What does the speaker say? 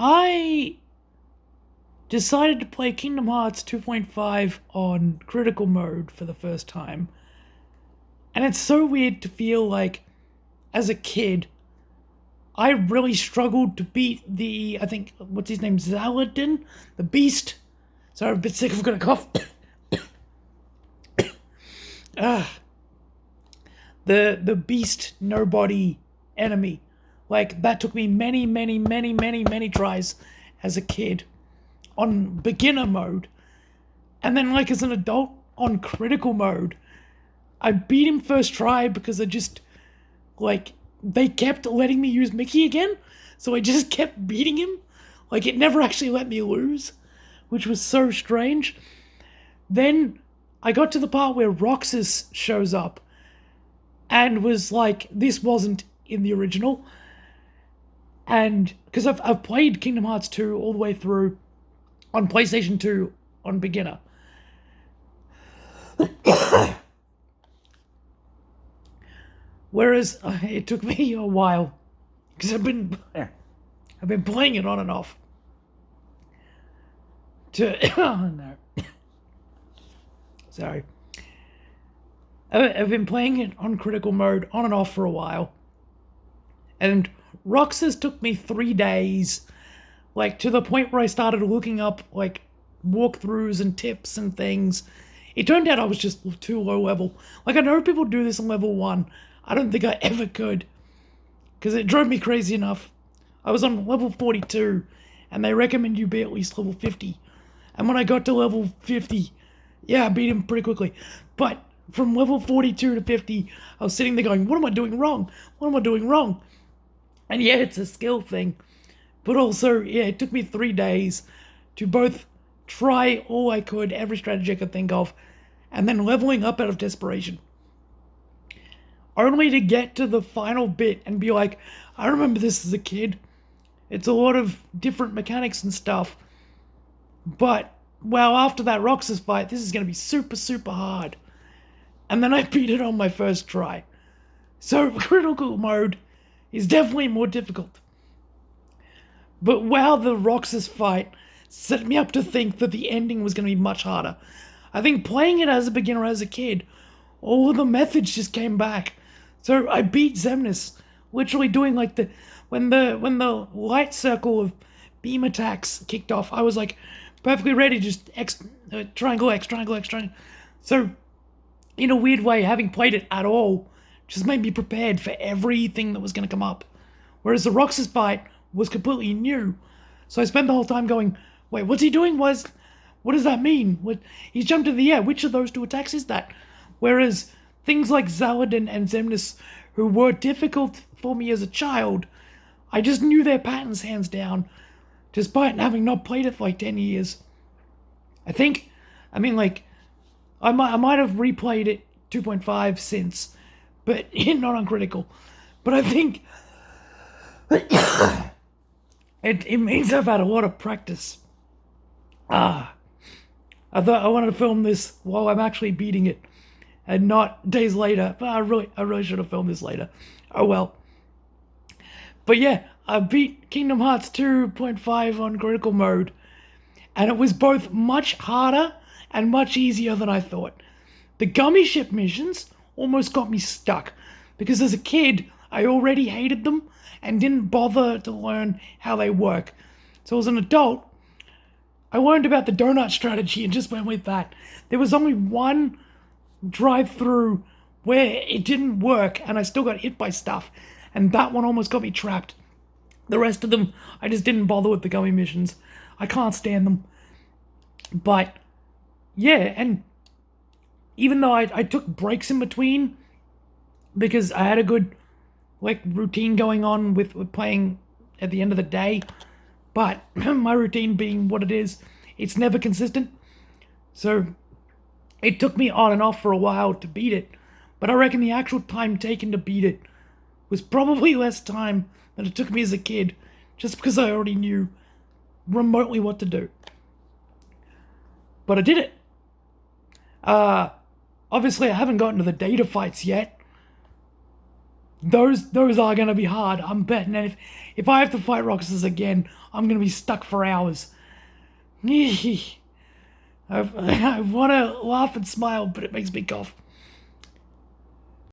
I decided to play Kingdom Hearts 2.5 on critical mode for the first time. And it's so weird to feel like, as a kid, I really struggled to beat I think, what's his name, Zaladin? The Beast? Sorry, I'm a bit sick, I'm gonna cough. The Beast nobody enemy. Like, that took me many tries as a kid on beginner mode. And then, like, as an adult on critical mode, I beat him first try because they kept letting me use Mickey again. So I just kept beating him. Like, it never actually let me lose, which was so strange. Then I got to the part where Roxas shows up and was like, this wasn't in the original. And because I've played Kingdom Hearts 2 all the way through on PlayStation 2 on beginner. Whereas it took me a while because I've been playing it on and off. Oh no, sorry. I've been playing it on critical mode on and off for a while, and Roxas took me 3 days, like to the point where I started looking up like walkthroughs and tips and things. It turned out I was just too low level. Like, I know people do this on level 1. I don't think I ever could, because it drove me crazy enough. I was on level 42, and they recommend you be at least level 50. And when I got to level 50, yeah, I beat him pretty quickly. But from level 42 to 50, I was sitting there going, what am I doing wrong? What am I doing wrong? And yeah, it's a skill thing. But also, yeah, it took me 3 days to both try all I could, every strategy I could think of, and then leveling up out of desperation. Only to get to the final bit and be like, I remember this as a kid. It's a lot of different mechanics and stuff. But, well, after that Roxas fight, this is going to be super hard. And then I beat it on my first try. So, critical mode is definitely more difficult. But wow, the Roxas fight set me up to think that the ending was going to be much harder. I think playing it as a beginner, as a kid, all of the methods just came back. So I beat Xemnas, literally doing like when the light circle of beam attacks kicked off, I was like perfectly ready, just triangle X, triangle X, triangle. So in a weird way, having played it at all just made me prepared for everything that was going to come up. Whereas the Roxas fight was completely new, so I spent the whole time going, wait, what's he doing? What does that mean? He's jumped in the air. Which of those two attacks is that? Whereas things like Zaladin and Xemnas, who were difficult for me as a child, I just knew their patterns hands down, despite having not played it for like 10 years. I might have replayed it 2.5 since, but not on critical. But I think it means I've had a lot of practice. I thought I wanted to film this while I'm actually beating it, and not days later. But I really should have filmed this later. Oh well. But yeah, I beat Kingdom Hearts 2.5 on critical mode, and it was both much harder and much easier than I thought. The gummy ship missions almost got me stuck, because as a kid, I already hated them and didn't bother to learn how they work. So as an adult, I learned about the donut strategy and just went with that. There was only one drive-through where it didn't work and I still got hit by stuff, and that one almost got me trapped. The rest of them, I just didn't bother with the gummy missions. I can't stand them. But yeah, and even though I took breaks in between because I had a good routine going on with playing at the end of the day, but my routine being what it is, it's never consistent. So it took me on and off for a while to beat it, but I reckon the actual time taken to beat it was probably less time than it took me as a kid, just because I already knew remotely what to do. But I did it. Obviously I haven't gotten to the data fights yet. those are gonna be hard. I'm betting. And if I have to fight Roxas again, I'm gonna be stuck for hours. I want to laugh and smile, but it makes me cough.